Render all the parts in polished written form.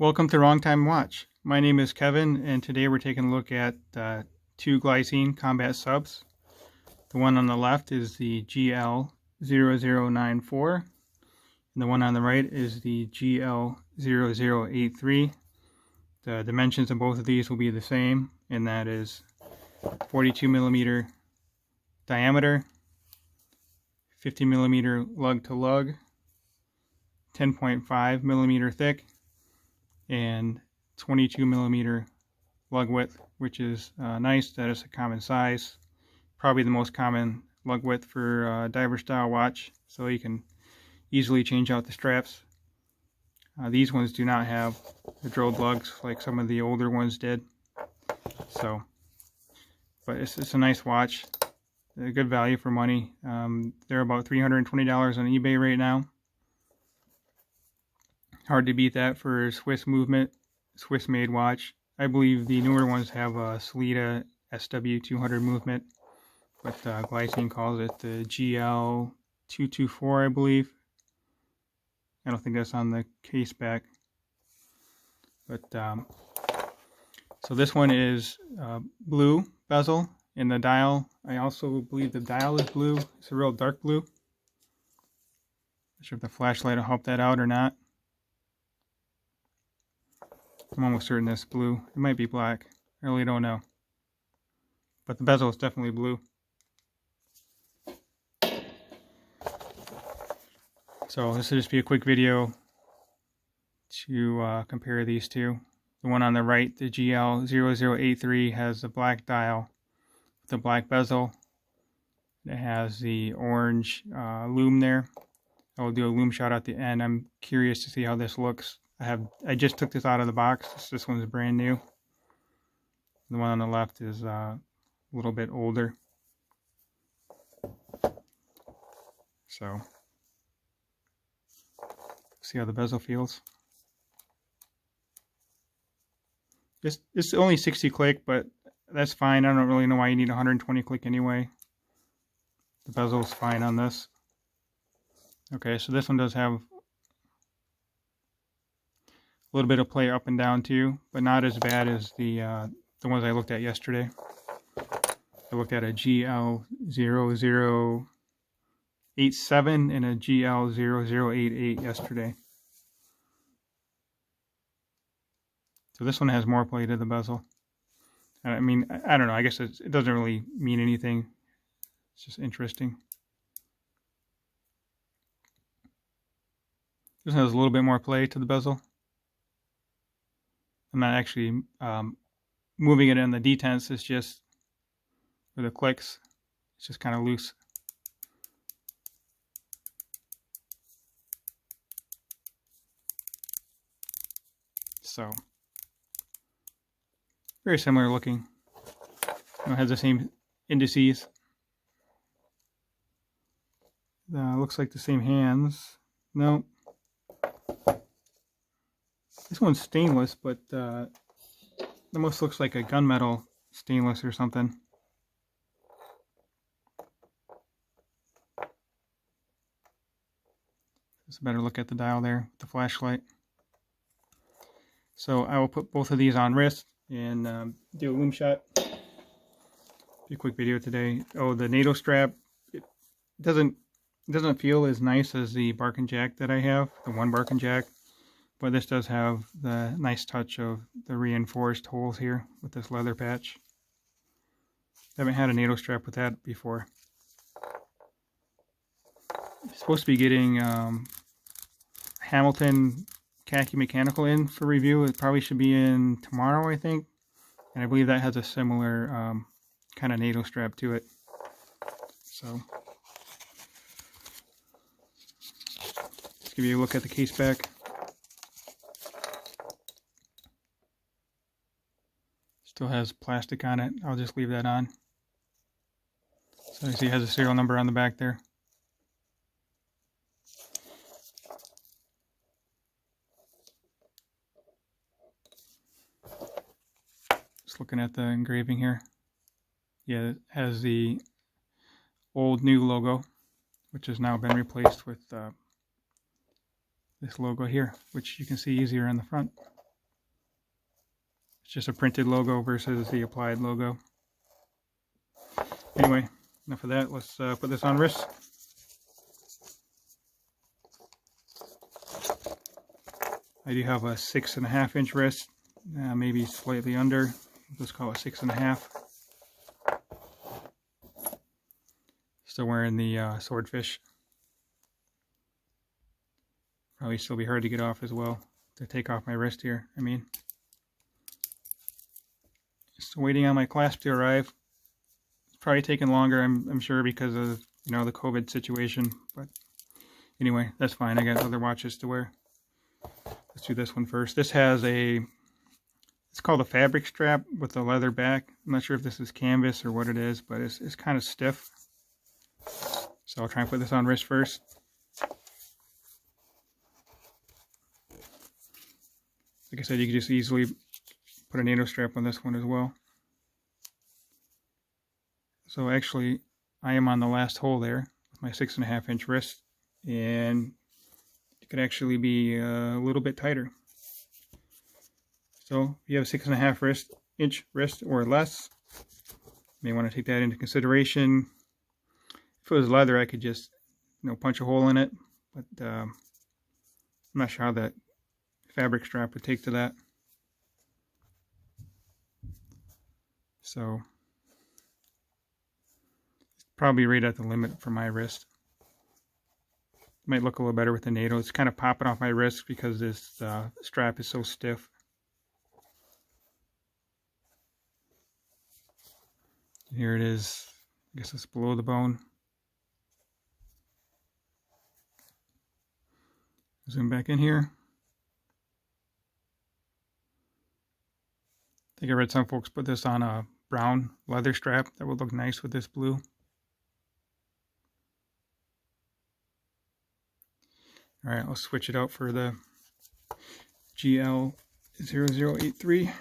Welcome to Wrong Time Watch. My name is Kevin, and today we're taking a look at two Glycine combat subs. The one on the left is the GL0094, and the one on the right is the GL0083. The dimensions of both of these will be the same, and that is 42 millimeter diameter, 50 millimeter lug to lug, 10.5 millimeter thick, and 22 millimeter lug width, which is nice. That is a common size, probably the most common lug width for a diver style watch, so you can easily change out the straps. These ones do not have the drilled lugs like some of the older ones did, so but it's a nice watch, a good value for money. They're about $320 on eBay right now. Hard to beat that for a Swiss made watch. I believe the newer ones have a Sellita SW200 movement, but Glycine calls it the GL224, I believe. I don't think that's on the case back. But so this one is blue bezel, and the dial, I also believe the dial is blue. It's a real dark blue. Not sure if the flashlight will help that out or not. I'm almost certain it's blue. It might be black. I really don't know. But the bezel is definitely blue. So this will just be a quick video to compare these two. The one on the right, the GL0083, has the black dial with the black bezel. It has the orange lume there. I will do a lume shot at the end. I'm curious to see how this looks. I just took this out of the box. This one's brand new. The one on the left is a little bit older. So, see how the bezel feels. It's only 60 click, but that's fine. I don't really know why you need 120 click anyway. The bezel's fine on this. Okay, so this one does have a little bit of play up and down too, but not as bad as the ones I looked at yesterday. I looked at a GL0087 and a GL0088 yesterday. So this one has more play to the bezel. I mean, I don't know. I guess it doesn't really mean anything. It's just interesting. This one has a little bit more play to the bezel. I'm not actually moving it in the detents, it's just for the clicks, it's just kind of loose. So, very similar looking. It has the same indices. Looks like the same hands. No. This one's stainless, but almost looks like a gunmetal stainless or something. Just a better look at the dial there with the flashlight. So I will put both of these on wrist and do a lume shot. Be a quick video today. Oh, the NATO strap, it doesn't feel as nice as the Bark & Jack that I have, the one Bark & Jack. But this does have the nice touch of the reinforced holes here with this leather patch. I haven't had a NATO strap with that before. I'm supposed to be getting Hamilton Khaki Mechanical in for review. It probably should be in tomorrow, I think. And I believe that has a similar kind of NATO strap to it. So, let's give you a look at the case back. Still has plastic on it. I'll just leave that on. So you see it has a serial number on the back there. Just looking at the engraving here. Yeah, it has the old new logo, which has now been replaced with this logo here, which you can see easier on the front. It's just a printed logo versus the applied logo. Anyway, enough of that. Let's put this on wrist. I do have a 6.5 inch wrist, maybe slightly under. Let's call it 6.5. Still wearing the swordfish. Probably still be hard to get off as well, to take off my wrist here, I mean. Still waiting on my clasp to arrive. It's probably taking longer, I'm sure, because of, you know, the COVID situation. But anyway, that's fine. I got other watches to wear. Let's do this one first. This has it's called a fabric strap with a leather back. I'm not sure if this is canvas or what it is, but it's kind of stiff. So I'll try and put this on wrist first. Like I said, you can just easily put a NATO strap on this one as well. So actually, I am on the last hole there with my 6.5 inch wrist, and it could actually be a little bit tighter. So if you have a 6.5 inch wrist or less, you may want to take that into consideration. If it was leather, I could just, you know, punch a hole in it, but I'm not sure how that fabric strap would take to that. So it's probably right at the limit for my wrist. Might look a little better with the NATO. It's kind of popping off my wrist because this strap is so stiff. Here it is. I guess it's below the bone. Zoom back in here. I think I read some folks put this on a brown leather strap. That would look nice with this blue. Alright, let's switch it out for the GL0083.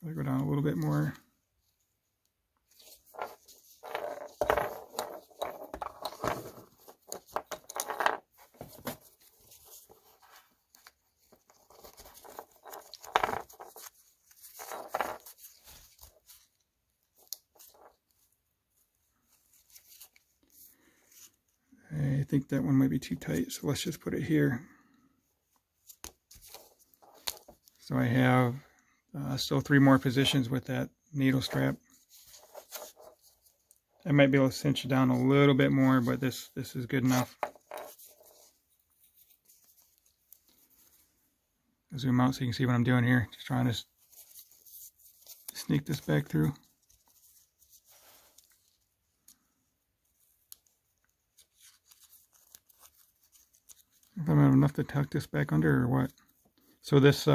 I'll go down a little bit more. I think that one might be too tight, so let's just put it here. So I have still 3 more positions with that needle strap. I might be able to cinch it down a little bit more, but this is good enough. I'll zoom out so you can see what I'm doing here. Just trying to sneak this back through. If I have enough to tuck this back under or what. So this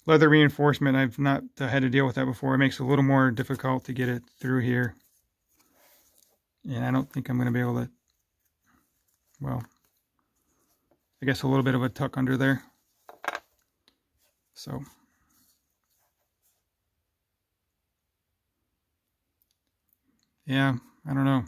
leather reinforcement, I've not had to deal with that before. It makes it a little more difficult to get it through here. And I don't think I'm going to be able to, well, I guess a little bit of a tuck under there. So, yeah, I don't know.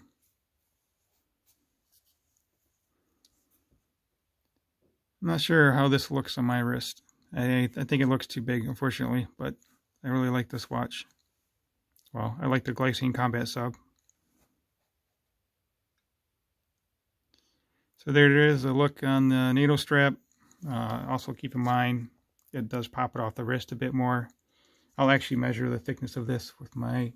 I'm not sure how this looks on my wrist. I think it looks too big, unfortunately, but I really like this watch. Well, I like the Glycine Combat Sub. So there it is, a look on the NATO strap. Also keep in mind, it does pop it off the wrist a bit more. I'll actually measure the thickness of this with my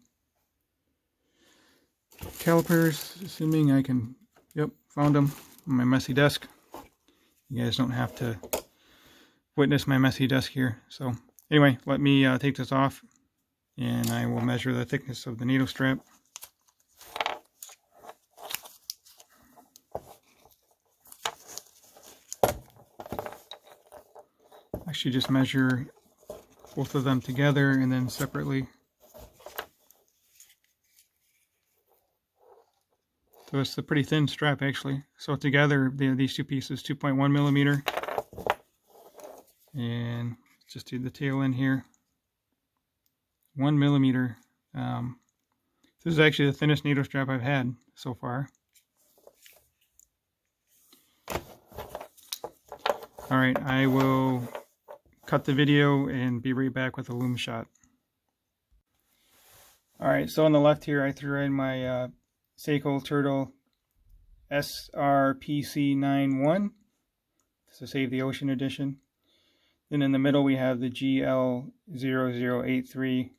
calipers, assuming I can, yep, found them on my messy desk. You guys don't have to witness my messy desk here. So anyway, let me take this off and I will measure the thickness of the needle strap. Actually just measure both of them together and then separately. So it's a pretty thin strap actually. So together, these two pieces, 2.1 millimeter. And just do the tail end here. 1 millimeter. This is actually the thinnest needle strap I've had so far. Alright, I will cut the video and be right back with a loom shot. Alright, so on the left here I threw in my Seiko Turtle SRPC91. This is Save the Ocean edition. Then in the middle we have the GL0083.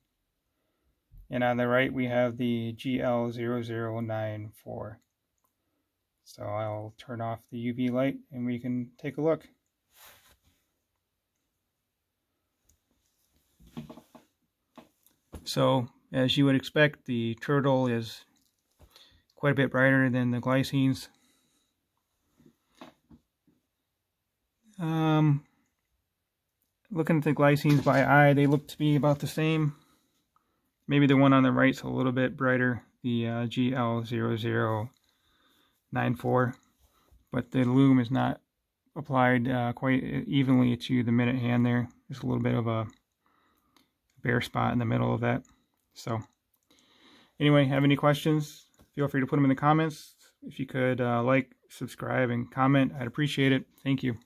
And on the right we have the GL0094. So I'll turn off the UV light and we can take a look. So as you would expect, the Turtle is quite a bit brighter than the Glycines. Looking at the Glycines by eye, they look to be about the same. Maybe the one on the right's a little bit brighter, the GL0094, but the loom is not applied quite evenly to the minute hand there. There's a little bit of a bare spot in the middle of that. So anyway, have any questions, feel free to put them in the comments. If you could like, subscribe, and comment, I'd appreciate it. Thank you.